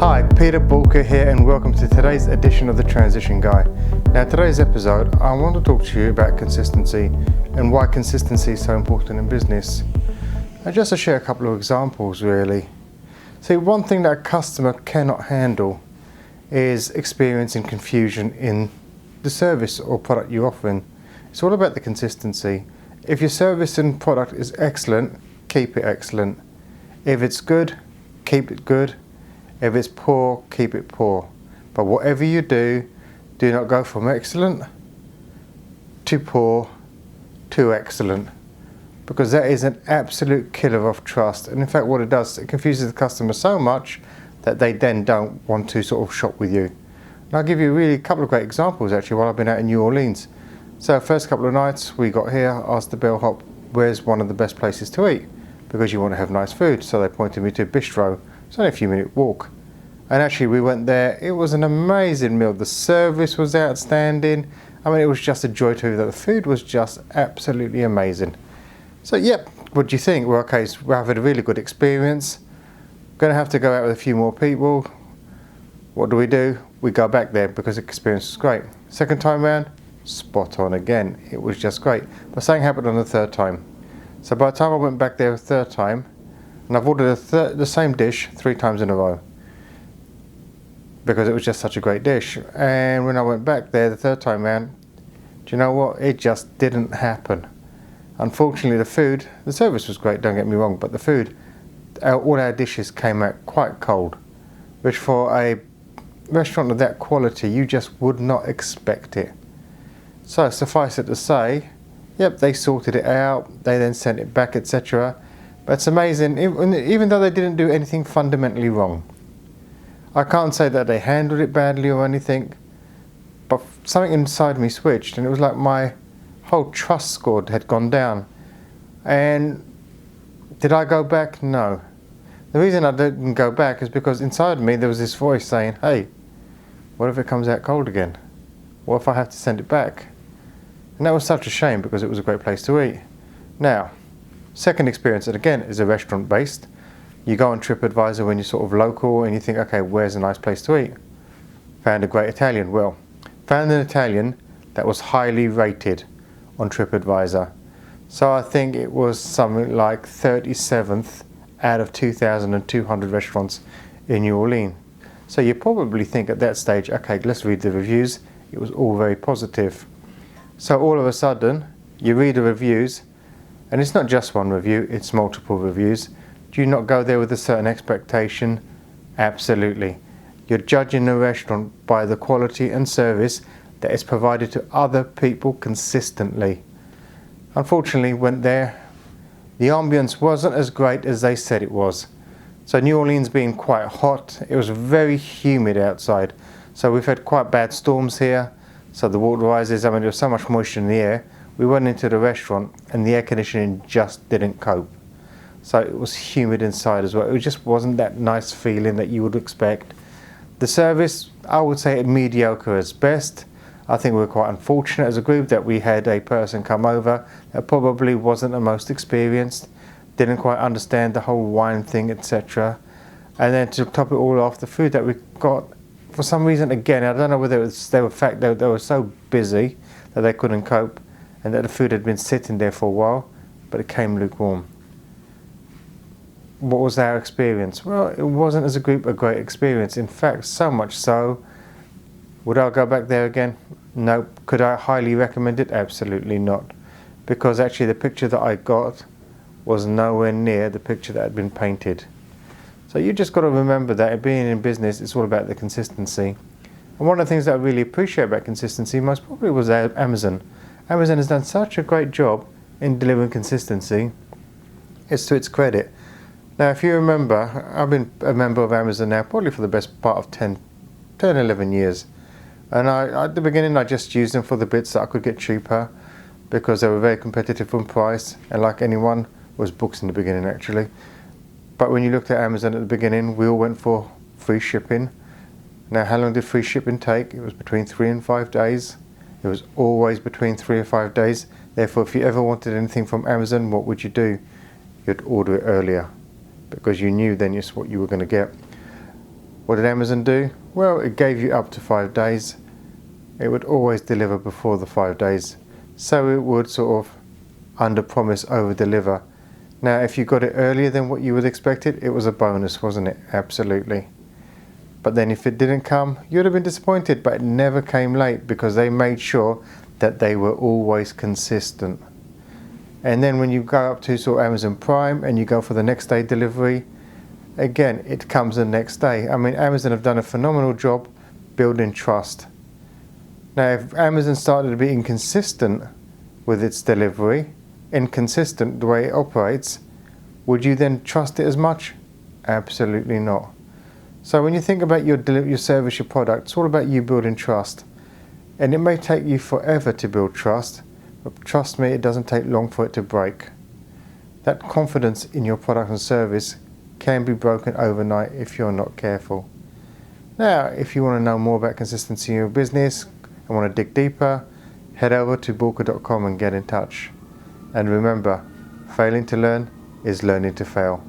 Hi, Peter Boolkah here, and welcome to today's edition of The Transition Guy. Now, today's episode, I want to talk to you about consistency and why consistency is so important in business. And just to share a couple of examples, really. See, one thing that a customer cannot handle is experiencing confusion in the service or product you're offering. It's all about the consistency. If your service and product is excellent, keep it excellent. If it's good, keep it good. If it's poor, keep it poor. But whatever you do not go from excellent to poor to excellent, because that is an absolute killer of trust. And in fact, what it does, it confuses the customer so much that they then don't want to sort of shop with you. And I'll give you really a couple of great examples actually while I've been out in New Orleans. So first couple of nights we got here, asked the bellhop where's one of the best places to eat, because you want to have nice food. So they pointed me to a bistro. It's only a few minute walk. And actually we went there, it was an amazing meal. The service was outstanding. I mean, it was just a joy to that. The food was just absolutely amazing. So yep, what do you think? Well, okay, so we've had a really good experience. Gonna have to go out with a few more people. What do? We go back there because the experience was great. Second time round, spot on again. It was just great. But something happened on the third time. So by the time I went back there a third time, and I've ordered the same dish 3 times in a row, because it was just such a great dish. And when I went back there the third time round, do you know what? It just didn't happen. Unfortunately, the service was great, don't get me wrong, but the food, all our dishes came out quite cold, which for a restaurant of that quality, you just would not expect it. So suffice it to say, yep, they sorted it out, they then sent it back, etc. But it's amazing, even though they didn't do anything fundamentally wrong. I can't say that they handled it badly or anything, but something inside me switched, and it was like my whole trust score had gone down. And did I go back? No. The reason I didn't go back is because inside me there was this voice saying, hey, what if it comes out cold again? What if I have to send it back? And that was such a shame, because it was a great place to eat. Now, second experience, and again, is a restaurant based. You go on TripAdvisor when you're sort of local and you think, okay, where's a nice place to eat? Found a great Italian. Well, found an Italian that was highly rated on TripAdvisor. So I think it was something like 37th out of 2,200 restaurants in New Orleans. So you probably think at that stage, okay, let's read the reviews. It was all very positive. So all of a sudden, you read the reviews, and it's not just one review, it's multiple reviews. Do you not go there with a certain expectation? Absolutely. You're judging the restaurant by the quality and service that is provided to other people consistently. Unfortunately, went there, the ambience wasn't as great as they said it was. So New Orleans being quite hot, it was very humid outside. So we've had quite bad storms here. So the water rises, I mean, there was so much moisture in the air. We went into the restaurant and the air conditioning just didn't cope. So it was humid inside as well. It just wasn't that nice feeling that you would expect. The service, I would say mediocre as best. I think we were quite unfortunate as a group that we had a person come over that probably wasn't the most experienced, didn't quite understand the whole wine thing, etc. And then to top it all off, the food that we got, for some reason, again, I don't know whether they were so busy that they couldn't cope, and that the food had been sitting there for a while, but it came lukewarm. What was our experience? Well, it wasn't as a group a great experience. In fact, so much so, would I go back there again? No. Could I highly recommend it? Absolutely not. Because actually the picture that I got was nowhere near the picture that had been painted. So you just got to remember that being in business, it's all about the consistency. And one of the things that I really appreciate about consistency most probably was Amazon. Amazon has done such a great job in delivering consistency. It's to its credit. Now, if you remember, I've been a member of Amazon now probably for the best part of 10, 11 years. And at the beginning, I just used them for the bits that I could get cheaper, because they were very competitive on price. And like anyone, was books in the beginning actually. But when you looked at Amazon at the beginning, we all went for free shipping. Now, how long did free shipping take? It was between 3 and 5 days. It was always between 3 or 5 days. Therefore, if you ever wanted anything from Amazon, what would you do? You'd order it earlier, because you knew then it's what you were going to get. What did Amazon do? Well, it gave you up to 5 days. It would always deliver before the 5 days. So it would sort of under promise, over deliver. Now, if you got it earlier than what you would expect it was a bonus, wasn't it? Absolutely. But then if it didn't come, you'd have been disappointed, but it never came late because they made sure that they were always consistent. And then when you go up to sort of Amazon Prime and you go for the next day delivery, again, it comes the next day. I mean, Amazon have done a phenomenal job building trust. Now, if Amazon started to be inconsistent with its delivery, inconsistent the way it operates, would you then trust it as much? Absolutely not. So when you think about your service, your product, it's all about you building trust. And it may take you forever to build trust, but trust me, it doesn't take long for it to break. That confidence in your product and service can be broken overnight if you're not careful. Now, if you want to know more about consistency in your business and want to dig deeper, head over to boolkah.com and get in touch. And remember, failing to learn is learning to fail.